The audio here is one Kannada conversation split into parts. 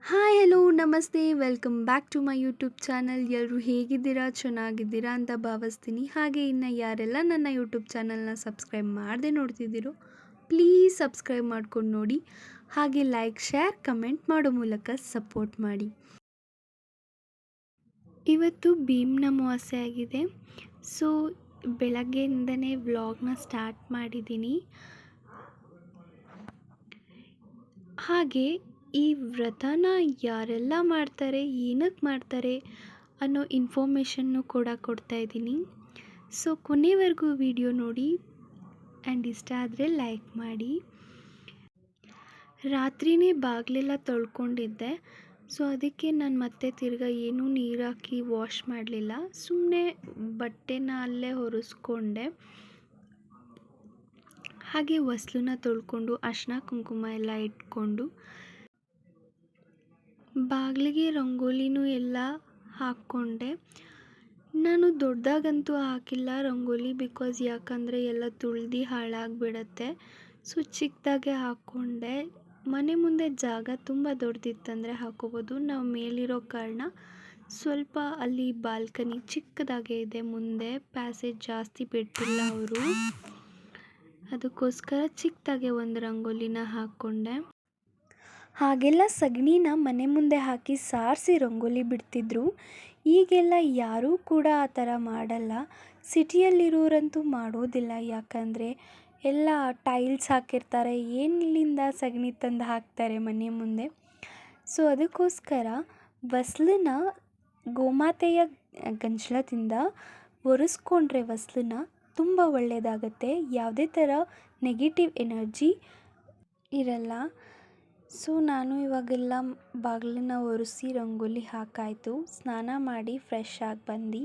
ಹಾಯ್ ಹಲೋ ನಮಸ್ತೆ welcome back to my YouTube channel. ಎಲ್ಲರೂ ಹೇಗಿದ್ದೀರಾ, ಚೆನ್ನಾಗಿದ್ದೀರಾ ಅಂತ ಭಾವಿಸ್ತೀನಿ. ಹಾಗೆ ಇನ್ನು ಯಾರೆಲ್ಲ ನನ್ನ ಯೂಟ್ಯೂಬ್ ಚಾನಲ್ನ ಸಬ್ಸ್ಕ್ರೈಬ್ ಮಾಡದೆ ನೋಡ್ತಿದ್ದೀರೋ ಪ್ಲೀಸ್ ಸಬ್ಸ್ಕ್ರೈಬ್ ಮಾಡ್ಕೊಂಡು ನೋಡಿ. ಹಾಗೆ ಲೈಕ್, ಶೇರ್, ಕಮೆಂಟ್ ಮಾಡೋ ಮೂಲಕ ಸಪೋರ್ಟ್ ಮಾಡಿ. ಇವತ್ತು ಭೀಮ್ನ ಅಮಾವಾಸ್ಯೆ ಆಗಿದೆ. ಸೊ ಬೆಳಗ್ಗೆಯಿಂದನೇ ವ್ಲಾಗ್ನ ಸ್ಟಾರ್ಟ್ ಮಾಡಿದ್ದೀನಿ. ಹಾಗೆ ಈ ವ್ರತನ ಯಾರೆಲ್ಲ ಮಾಡ್ತಾರೆ, ಏನಕ್ಕೆ ಮಾಡ್ತಾರೆ ಅನ್ನೋ ಇನ್ಫಾರ್ಮೇಷನ್ನು ಕೂಡ ಕೊಡ್ತಾಯಿದ್ದೀನಿ. ಸೊ ಕೊನೆವರೆಗೂ ವಿಡಿಯೋ ನೋಡಿ ಆ್ಯಂಡ್ ಇಷ್ಟ ಆದರೆ ಲೈಕ್ ಮಾಡಿ. ರಾತ್ರಿಯೇ ಬಾಗಿಲೆಲ್ಲ ತೊಳ್ಕೊಂಡಿದ್ದೆ. ಸೊ ಅದಕ್ಕೆ ನಾನು ಮತ್ತೆ ತಿರ್ಗಾ ಏನೂ ನೀರು ಹಾಕಿ ವಾಶ್ ಮಾಡಲಿಲ್ಲ. ಸುಮ್ಮನೆ ಬಟ್ಟೆನ ಅಲ್ಲೇ ಒರೆಸ್ಕೊಂಡೆ. ಹಾಗೆ ಹೊಸ್ಲನ್ನ ತೊಳ್ಕೊಂಡು ಅರಿಶಿನ ಕುಂಕುಮ ಎಲ್ಲ ಇಟ್ಕೊಂಡು ಬಾಗಿಲಿಗೆ ರಂಗೋಲಿನೂ ಎಲ್ಲ ಹಾಕ್ಕೊಂಡೆ. ನಾನು ದೊಡ್ಡದಾಗಂತೂ ಹಾಕಿಲ್ಲ ರಂಗೋಲಿ, ಯಾಕಂದರೆ ಎಲ್ಲ ತುಳ್ದು ಹಾಳಾಗಿಬಿಡತ್ತೆ. ಸೊ ಚಿಕ್ಕದಾಗೆ ಹಾಕ್ಕೊಂಡೆ. ಮನೆ ಮುಂದೆ ಜಾಗ ತುಂಬ ದೊಡ್ಡದಿತ್ತಂದರೆ ಹಾಕೋಬೋದು. ನಾವು ಮೇಲಿರೋ ಕಾರಣ ಸ್ವಲ್ಪ ಅಲ್ಲಿ ಬಾಲ್ಕನಿ ಚಿಕ್ಕದಾಗೆ ಇದೆ. ಮುಂದೆ ಪ್ಯಾಸೇಜ್ ಜಾಸ್ತಿ ಬಿಟ್ಟಿಲ್ಲ ಅವರು, ಅದಕ್ಕೋಸ್ಕರ ಚಿಕ್ಕದಾಗೆ ಒಂದು ರಂಗೋಲಿನ ಹಾಕ್ಕೊಂಡೆ. ಹಾಗೆಲ್ಲ ಸಗಣಿನ ಮನೆ ಮುಂದೆ ಹಾಕಿ ಸಾರಿಸಿ ರಂಗೋಲಿ ಬಿಡ್ತಿದ್ರು. ಈಗೆಲ್ಲ ಯಾರೂ ಕೂಡ ಆ ಥರ ಮಾಡಲ್ಲ. ಸಿಟಿಯಲ್ಲಿರೋರಂತೂ ಮಾಡೋದಿಲ್ಲ, ಯಾಕಂದರೆ ಎಲ್ಲ ಟೈಲ್ಸ್ ಹಾಕಿರ್ತಾರೆ, ಏನಿಲ್ಲಿಂದ ಸಗಣಿ ತಂದು ಹಾಕ್ತಾರೆ ಮನೆ ಮುಂದೆ. ಸೊ ಅದಕ್ಕೋಸ್ಕರ ಹೊಸ್ಲನ್ನ ಗೋಮಾತೆಯ ಗಂಜಲದಿಂದ ಒರೆಸ್ಕೊಂಡ್ರೆ ಹೊಸ್ಲನ್ನ ತುಂಬ ಒಳ್ಳೆಯದಾಗತ್ತೆ. ಯಾವುದೇ ಥರ ನೆಗೆಟಿವ್ ಎನರ್ಜಿ ಇರಲ್ಲ. ಸೊ ನಾನು ಇವಾಗೆಲ್ಲ ಬಾಗಿಲನ್ನ ಒರೆಸಿ ರಂಗೋಲಿ ಹಾಕಾಯಿತು. ಸ್ನಾನ ಮಾಡಿ ಫ್ರೆಶ್ ಆಗಿ ಬಂದು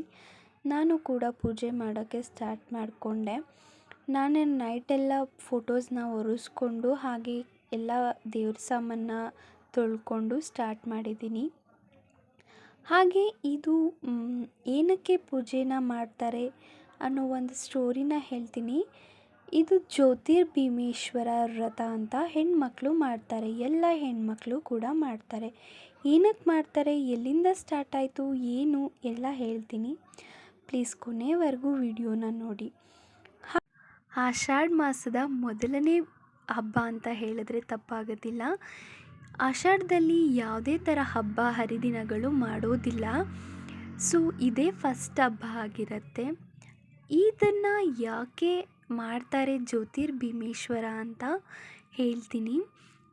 ನಾನು ಕೂಡ ಪೂಜೆ ಮಾಡೋಕ್ಕೆ ಸ್ಟಾರ್ಟ್ ಮಾಡಿಕೊಂಡೆ. ನಾನು ನೈಟೆಲ್ಲ ಫೋಟೋಸ್ನ ಒರೆಸ್ಕೊಂಡು ಹಾಗೆ ಎಲ್ಲ ದೇವ್ರ ಸಾಮಾನ ತೊಳ್ಕೊಂಡು ಸ್ಟಾರ್ಟ್ ಮಾಡಿದ್ದೀನಿ. ಹಾಗೆ ಇದು ಏನಕ್ಕೆ ಪೂಜೆನ ಮಾಡ್ತಾರೆ ಅನ್ನೋ ಒಂದು ಸ್ಟೋರಿನ ಹೇಳ್ತೀನಿ. ಇದು ಜ್ಯೋತಿರ್ಭೀಮೇಶ್ವರ ವ್ರತ ಅಂತ ಹೆಣ್ಮಕ್ಳು ಮಾಡ್ತಾರೆ. ಎಲ್ಲ ಹೆಣ್ಮಕ್ಳು ಕೂಡ ಮಾಡ್ತಾರೆ. ಏನಕ್ಕೆ ಮಾಡ್ತಾರೆ, ಎಲ್ಲಿಂದ ಸ್ಟಾರ್ಟ್ ಆಯಿತು, ಏನು ಎಲ್ಲ ಹೇಳ್ತೀನಿ. ಪ್ಲೀಸ್ ಕೊನೆವರೆಗೂ ವಿಡಿಯೋನ ನೋಡಿ. ಆಷಾಢ ಮಾಸದ ಮೊದಲನೇ ಹಬ್ಬ ಅಂತ ಹೇಳಿದ್ರೆ ತಪ್ಪಾಗೋದಿಲ್ಲ. ಆಷಾಢದಲ್ಲಿ ಯಾವುದೇ ಥರ ಹಬ್ಬ ಹರಿದಿನಗಳು ಮಾಡೋದಿಲ್ಲ. ಸೊ ಇದೇ ಫಸ್ಟ್ ಹಬ್ಬ ಆಗಿರುತ್ತೆ. ಇದನ್ನು ಯಾಕೆ ಮಾಡ್ತಾರೆ ಜ್ಯೋತಿರ್ಭೀಮೇಶ್ವರ ಅಂತ ಹೇಳ್ತೀನಿ.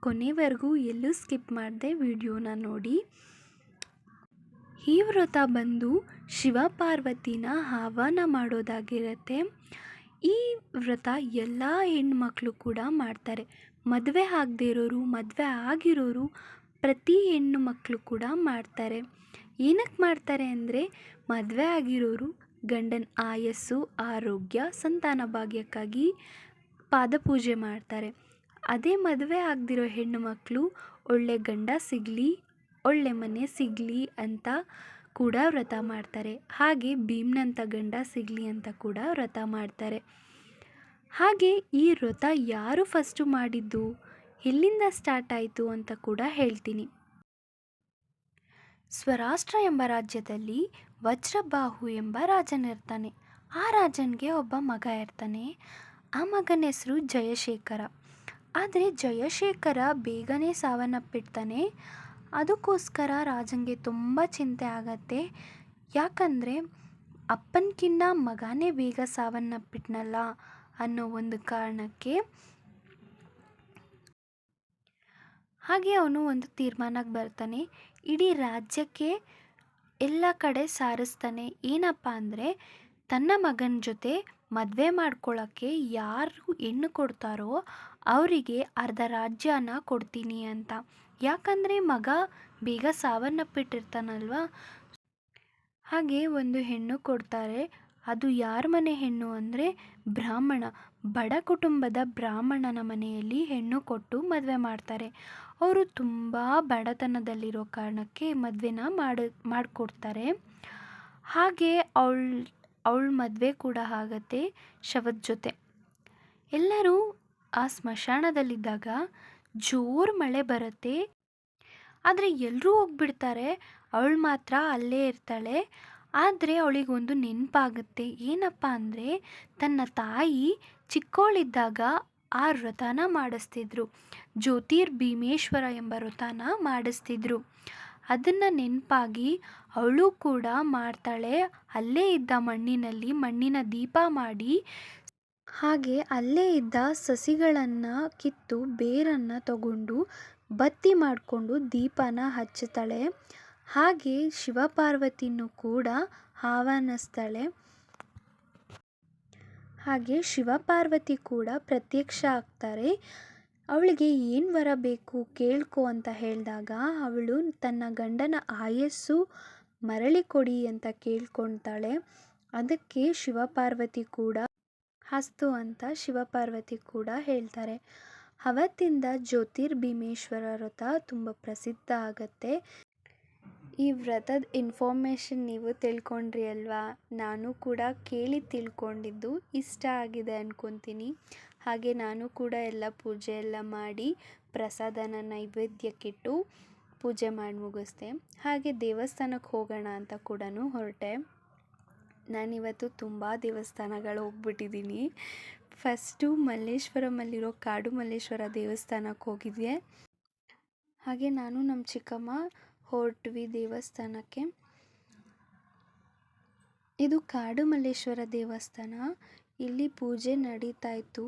ಕೊನೆವರೆಗೂ ಎಲ್ಲೂ ಸ್ಕಿಪ್ ಮಾಡದೆ ವಿಡಿಯೋನ ನೋಡಿ. ಈ ವ್ರತ ಬಂದು ಶಿವ ಪಾರ್ವತಿನ ಆಹ್ವಾನ ಮಾಡೋದಾಗಿರುತ್ತೆ. ಈ ವ್ರತ ಎಲ್ಲ ಹೆಣ್ಮಕ್ಳು ಕೂಡ ಮಾಡ್ತಾರೆ. ಮದುವೆ ಆಗದೇ ಇರೋರು, ಮದುವೆ ಆಗಿರೋರು, ಪ್ರತಿ ಹೆಣ್ಣು ಮಕ್ಕಳು ಕೂಡ ಮಾಡ್ತಾರೆ. ಏನಕ್ಕೆ ಮಾಡ್ತಾರೆ ಅಂದರೆ, ಮದುವೆ ಆಗಿರೋರು ಗಂಡನ ಆಯಸ್ಸು, ಆರೋಗ್ಯ, ಸಂತಾನ ಭಾಗ್ಯಕ್ಕಾಗಿ ಪಾದಪೂಜೆ ಮಾಡ್ತಾರೆ. ಅದೇ ಮದುವೆ ಆಗದಿರೋ ಹೆಣ್ಣು ಮಕ್ಕಳು ಒಳ್ಳೆ ಗಂಡ ಸಿಗಲಿ, ಒಳ್ಳೆ ಮನೆ ಸಿಗಲಿ ಅಂತ ಕೂಡ ವ್ರತ ಮಾಡ್ತಾರೆ. ಹಾಗೆ ಭೀಮ್ನಂಥ ಗಂಡ ಸಿಗಲಿ ಅಂತ ಕೂಡ ವ್ರತ ಮಾಡ್ತಾರೆ. ಹಾಗೆ ಈ ವ್ರತ ಯಾರು ಫಸ್ಟು ಮಾಡಿದ್ದು, ಎಲ್ಲಿಂದ ಸ್ಟಾರ್ಟ್ ಆಯಿತು ಅಂತ ಕೂಡ ಹೇಳ್ತೀನಿ. ಸ್ವರಾಷ್ಟ್ರ ಎಂಬ ರಾಜ್ಯದಲ್ಲಿ ವಜ್ರಬಾಹು ಎಂಬ ರಾಜನಿರ್ತಾನೆ. ಆ ರಾಜನಿಗೆ ಒಬ್ಬ ಮಗ ಇರ್ತಾನೆ. ಆ ಮಗನ ಹೆಸರು ಜಯಶೇಖರ. ಆದರೆ ಜಯಶೇಖರ ಬೇಗನೆ ಸಾವನ್ನಪ್ಪಿಡ್ತಾನೆ. ಅದಕ್ಕೋಸ್ಕರ ರಾಜನಿಗೆ ತುಂಬ ಚಿಂತೆ ಆಗತ್ತೆ. ಯಾಕಂದರೆ ಅಪ್ಪನಕ್ಕಿಂತ ಮಗನೇ ಬೇಗ ಸಾವನ್ನಪ್ಪಿಟ್ನಲ್ಲ ಅನ್ನೋ ಒಂದು ಕಾರಣಕ್ಕೆ. ಹಾಗೆ ಅವನು ಒಂದು ತೀರ್ಮಾನಕ್ಕೆ ಬರ್ತಾನೆ. ಇಡೀ ರಾಜ್ಯಕ್ಕೆ ಎಲ್ಲ ಕಡೆ ಸಾರಿಸ್ತಾನೆ. ಏನಪ್ಪ ಅಂದರೆ, ತನ್ನ ಮಗನ ಜೊತೆ ಮದುವೆ ಮಾಡ್ಕೊಳ್ಳೋಕ್ಕೆ ಯಾರು ಹೆಣ್ಣು ಕೊಡ್ತಾರೋ ಅವರಿಗೆ ಅರ್ಧ ರಾಜ್ಯನ ಕೊಡ್ತೀನಿ ಅಂತ. ಯಾಕಂದರೆ ಮಗ ಬೇಗ ಸಾವನ್ನಪ್ಪಿಟ್ಟಿರ್ತಾನಲ್ವ. ಹಾಗೆ ಒಂದು ಹೆಣ್ಣು ಕೊಡ್ತಾರೆ. ಅದು ಯಾರ ಮನೆ ಹೆಣ್ಣು ಅಂದರೆ, ಬ್ರಾಹ್ಮಣ, ಬಡ ಕುಟುಂಬದ ಬ್ರಾಹ್ಮಣನ ಮನೆಯಲ್ಲಿ ಹೆಣ್ಣು ಕೊಟ್ಟು ಮದುವೆ ಮಾಡ್ತಾರೆ. ಅವರು ತುಂಬ ಬಡತನದಲ್ಲಿರೋ ಕಾರಣಕ್ಕೆ ಮದುವೆನ ಮಾಡಿಕೊಡ್ತಾರೆ. ಹಾಗೆ ಅವಳ ಮದುವೆ ಕೂಡ ಆಗತ್ತೆ ಶವದ ಜೊತೆ. ಎಲ್ಲರೂ ಆ ಸ್ಮಶಾನದಲ್ಲಿದ್ದಾಗ ಜೋರು ಮಳೆ ಬರುತ್ತೆ. ಆದರೆ ಎಲ್ಲರೂ ಹೋಗ್ಬಿಡ್ತಾರೆ, ಅವಳು ಮಾತ್ರ ಅಲ್ಲೇ ಇರ್ತಾಳೆ. ಆದರೆ ಅವಳಿಗೊಂದು ನೆನಪಾಗುತ್ತೆ. ಏನಪ್ಪ ಅಂದರೆ, ತನ್ನ ತಾಯಿ ಚಿಕ್ಕವಳಿದ್ದಾಗ ಆ ವ್ರತನ ಮಾಡಿಸ್ತಿದ್ರು, ಜ್ಯೋತಿರ್ಭೀಮೇಶ್ವರ ಎಂಬ ವ್ರತನ ಮಾಡಿಸ್ತಿದ್ರು. ಅದನ್ನು ನೆನಪಾಗಿ ಅವಳು ಕೂಡ ಮಾಡ್ತಾಳೆ. ಅಲ್ಲೇ ಇದ್ದ ಮಣ್ಣಿನ ದೀಪ ಮಾಡಿ, ಹಾಗೆ ಅಲ್ಲೇ ಇದ್ದ ಸಸಿಗಳನ್ನು ಕಿತ್ತು ಬೇರನ್ನು ತಗೊಂಡು ಬತ್ತಿ ಮಾಡಿಕೊಂಡು ದೀಪನ ಹಚ್ಚುತ್ತಾಳೆ. ಹಾಗೆ ಶಿವಪಾರ್ವತಿನೂ ಕೂಡ ಆಹ್ವಾನಿಸ್ತಾಳೆ. ಹಾಗೆ ಶಿವಪಾರ್ವತಿ ಕೂಡ ಪ್ರತ್ಯಕ್ಷ ಆಗ್ತಾರೆ. ಅವಳಿಗೆ ಏನು ವರ ಬೇಕು ಕೇಳ್ಕೊ ಅಂತ ಹೇಳಿದಾಗ ಅವಳು ತನ್ನ ಗಂಡನ ಆಯಸ್ಸು ಮರಳಿ ಕೊಡಿ ಅಂತ ಕೇಳ್ಕೊಳ್ತಾಳೆ. ಅದಕ್ಕೆ ಶಿವಪಾರ್ವತಿ ಕೂಡ ಅಸ್ತು ಅಂತ ಶಿವಪಾರ್ವತಿ ಕೂಡ ಹೇಳ್ತಾರೆ. ಅವತ್ತಿಂದ ಜ್ಯೋತಿರ್ಭೀಮೇಶ್ವರ ವ್ರತ ತುಂಬ ಪ್ರಸಿದ್ಧ ಆಗತ್ತೆ. ಈ ವ್ರತದ ಇನ್ಫಾರ್ಮೇಷನ್ ನೀವು ತಿಳ್ಕೊಂಡ್ರಿ ಅಲ್ವಾ? ನಾನು ಕೂಡ ಕೇಳಿ ತಿಳ್ಕೊಂಡಿದ್ದು ಇಷ್ಟ ಆಗಿದೆ ಅಂದ್ಕೊತೀನಿ. ಹಾಗೆ ನಾನು ಕೂಡ ಎಲ್ಲ ಪೂಜೆ ಎಲ್ಲ ಮಾಡಿ ಪ್ರಸಾದನ ನೈವೇದ್ಯಕ್ಕಿಟ್ಟು ಪೂಜೆ ಮಾಡಿ ಮುಗಿಸ್ದೆ. ಹಾಗೆ ದೇವಸ್ಥಾನಕ್ಕೆ ಹೋಗೋಣ ಅಂತ ಕೂಡ ಹೊರಟೆ. ನಾನಿವತ್ತು ತುಂಬ ದೇವಸ್ಥಾನಗಳು ಹೋಗ್ಬಿಟ್ಟಿದ್ದೀನಿ. ಫಸ್ಟು ಮಲ್ಲೇಶ್ವರಮಲ್ಲಿರೋ ಕಾಡು ಮಲ್ಲೇಶ್ವರ ದೇವಸ್ಥಾನಕ್ಕೆ ಹೋಗಿದ್ದೆ. ಹಾಗೆ ನಾನು ನಮ್ಮ ಚಿಕ್ಕಮ್ಮ ಹೊರಟ್ವಿ ದೇವಸ್ಥಾನಕ್ಕೆ. ಇದು ಕಾಡು ಮಲ್ಲೇಶ್ವರ ದೇವಸ್ಥಾನ. ಇಲ್ಲಿ ಪೂಜೆ ನಡೀತಾ ಇತ್ತು.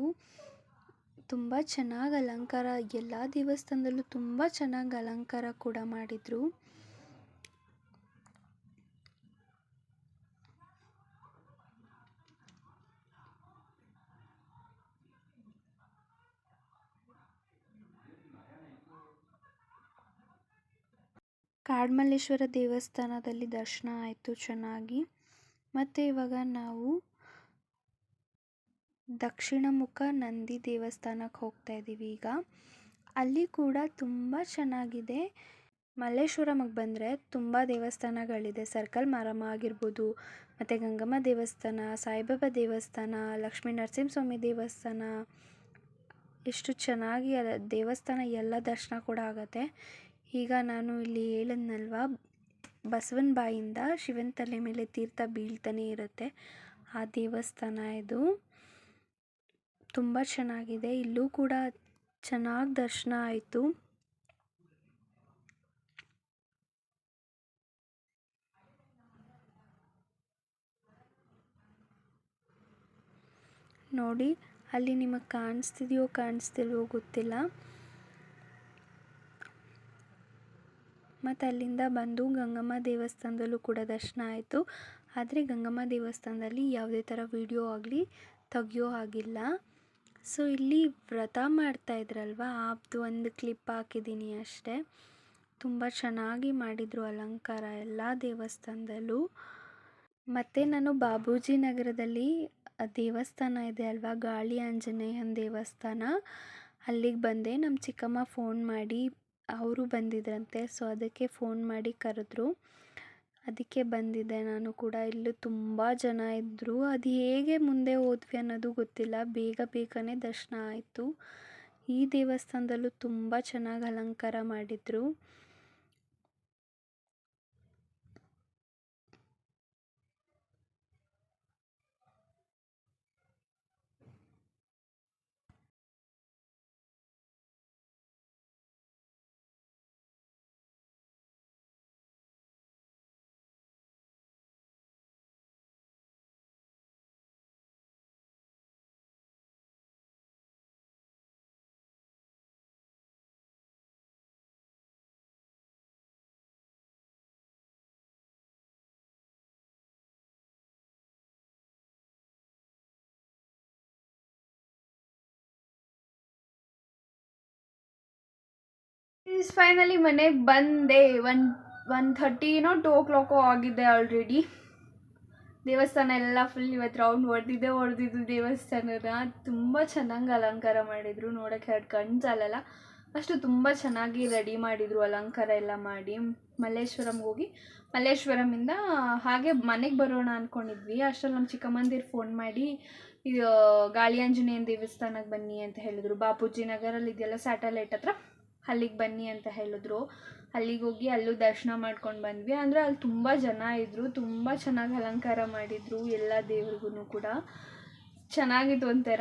ತುಂಬ ಚೆನ್ನಾಗಿ ಅಲಂಕಾರ, ಎಲ್ಲ ದೇವಸ್ಥಾನದಲ್ಲೂ ತುಂಬ ಚೆನ್ನಾಗಿ ಅಲಂಕಾರ ಕೂಡ ಮಾಡಿದರು. ಕಾಡುಮಲ್ಲೇಶ್ವರ ದೇವಸ್ಥಾನದಲ್ಲಿ ದರ್ಶನ ಆಯಿತು ಚೆನ್ನಾಗಿ. ಮತ್ತು ಇವಾಗ ನಾವು ದಕ್ಷಿಣ ಮುಖ ನಂದಿ ದೇವಸ್ಥಾನಕ್ಕೆ ಹೋಗ್ತಾ ಇದ್ದೀವಿ. ಈಗ ಅಲ್ಲಿ ಕೂಡ ತುಂಬ ಚೆನ್ನಾಗಿದೆ. ಮಲ್ಲೇಶ್ವರಮಿಗೆ ಬಂದರೆ ತುಂಬ ದೇವಸ್ಥಾನಗಳಿದೆ. ಸರ್ಕಲ್ ಮಾರಮ್ಮ ಆಗಿರ್ಬೋದು, ಮತ್ತು ಗಂಗಮ್ಮ ದೇವಸ್ಥಾನ, ಸಾಯಿಬಾಬಾ ದೇವಸ್ಥಾನ, ಲಕ್ಷ್ಮೀ ನರಸಿಂಹಸ್ವಾಮಿ ದೇವಸ್ಥಾನ, ಎಷ್ಟು ಚೆನ್ನಾಗಿ ದೇವಸ್ಥಾನ ಎಲ್ಲ ದರ್ಶನ ಕೂಡ ಆಗುತ್ತೆ. ಈಗ ನಾನು ಇಲ್ಲಿ ಹೇಳಿದ್ನಲ್ವ, ಬಸವನ ಬಾಯಿಂದ ಶಿವನ ತಲೆ ಮೇಲೆ ತೀರ್ಥ ಬೀಳ್ತಾನೆ ಇರುತ್ತೆ, ಆ ದೇವಸ್ಥಾನ ಇದು. ತುಂಬ ಚೆನ್ನಾಗಿದೆ. ಇಲ್ಲೂ ಕೂಡ ಚೆನ್ನಾಗಿ ದರ್ಶನ ಆಯಿತು. ನೋಡಿ, ಅಲ್ಲಿ ನಿಮಗೆ ಕಾಣಿಸ್ತಿದೆಯೋ ಕಾಣಿಸ್ತಿಲ್ವೋ ಗೊತ್ತಿಲ್ಲ. ಮತ್ತು ಅಲ್ಲಿಂದ ಬಂದು ಗಂಗಮ್ಮ ದೇವಸ್ಥಾನದಲ್ಲೂ ಕೂಡ ದರ್ಶನ ಆಯಿತು. ಆದರೆ ಗಂಗಮ್ಮ ದೇವಸ್ಥಾನದಲ್ಲಿ ಯಾವುದೇ ಥರ ವಿಡಿಯೋ ಆಗಲಿ ತೆಗಿಯೋ ಹಾಗಿಲ್ಲ. ಸೊ ಇಲ್ಲಿ ವ್ರತ ಮಾಡ್ತಾ ಇದ್ರಲ್ವ, ಅದು ಒಂದು ಕ್ಲಿಪ್ ಹಾಕಿದ್ದೀನಿ ಅಷ್ಟೇ. ತುಂಬ ಚೆನ್ನಾಗಿ ಮಾಡಿದರು ಅಲಂಕಾರ ಎಲ್ಲ ದೇವಸ್ಥಾನದಲ್ಲೂ. ಮತ್ತು ನಾನು ಬಾಬೂಜಿ ನಗರದಲ್ಲಿ ದೇವಸ್ಥಾನ ಇದೆ ಅಲ್ವಾ, ಗಾಳಿ ಆಂಜನೇಯನ ದೇವಸ್ಥಾನ, ಅಲ್ಲಿಗೆ ಬಂದೆ. ನಮ್ಮ ಚಿಕ್ಕಮ್ಮ ಫೋನ್ ಮಾಡಿ, ಅವರು ಬಂದಿದ್ರಂತೆ, ಸೊ ಅದಕ್ಕೆ ಫೋನ್ ಮಾಡಿ ಕರೆದ್ರು, ಅದಕ್ಕೆ ಬಂದಿದ್ದೆ ನಾನು ಕೂಡ. ಇಲ್ಲೂ ತುಂಬ ಜನ ಇದ್ದರು. ಅದು ಹೇಗೆ ಮುಂದೆ ಹೋದ್ವಿ ಅನ್ನೋದು ಗೊತ್ತಿಲ್ಲ, ಬೇಗನೆ ದರ್ಶನ ಆಯಿತು. ಈ ದೇವಸ್ಥಾನದಲ್ಲೂ ತುಂಬ ಚೆನ್ನಾಗಿ ಅಲಂಕಾರ ಮಾಡಿದರು. ಫೈನಲಿ ಮನೆಗೆ ಬಂದೆ. 1:30 2 o'clock ಆಗಿದೆ ಆಲ್ರೆಡಿ. ದೇವಸ್ಥಾನ ಎಲ್ಲ ಫುಲ್ ಇವತ್ತು ರೌಂಡ್ ಹೊಡೆದಿದ್ದು ದೇವಸ್ಥಾನನ. ತುಂಬ ಚೆನ್ನಾಗಿ ಅಲಂಕಾರ ಮಾಡಿದರು, ನೋಡೋಕ್ಕೆ 2 ಕಣ್ಣು ಸಾಲಲ್ಲ ಅಷ್ಟು ತುಂಬ ಚೆನ್ನಾಗಿ ರೆಡಿ ಮಾಡಿದರು, ಅಲಂಕಾರ ಎಲ್ಲ ಮಾಡಿ. ಮಲ್ಲೇಶ್ವರಂಗೆ ಹೋಗಿ ಮಲ್ಲೇಶ್ವರಮಿಂದ ಹಾಗೆ ಮನೆಗೆ ಬರೋಣ ಅಂದ್ಕೊಂಡಿದ್ವಿ. ಅಷ್ಟರಲ್ಲಿ ನಮ್ಮ ಚಿಕ್ಕಮ್ಮಂದಿರು ಫೋನ್ ಮಾಡಿ ಇದು ಗಾಳಿ ಆಂಜನೇಯನ ದೇವಸ್ಥಾನಕ್ಕೆ ಬನ್ನಿ ಅಂತ ಹೇಳಿದ್ರು. ಬಾಪೂಜಿ ನಗರಲ್ಲಿ ಇದೆಯಲ್ಲ ಸ್ಯಾಟಲೈಟ್ ಹತ್ರ, ಅಲ್ಲಿಗೆ ಬನ್ನಿ ಅಂತ ಹೇಳಿದ್ರು. ಅಲ್ಲಿಗೆ ಹೋಗಿ ಅಲ್ಲೂ ದರ್ಶನ ಮಾಡ್ಕೊಂಡು ಬಂದ್ವಿ. ಅಂದರೆ ಅಲ್ಲಿ ತುಂಬ ಜನ ಇದ್ದರು, ತುಂಬ ಚೆನ್ನಾಗಿ ಅಲಂಕಾರ ಮಾಡಿದರು ಎಲ್ಲ ದೇವ್ರಿಗೂ ಕೂಡ. ಚೆನ್ನಾಗಿತ್ತು ಒಂಥರ.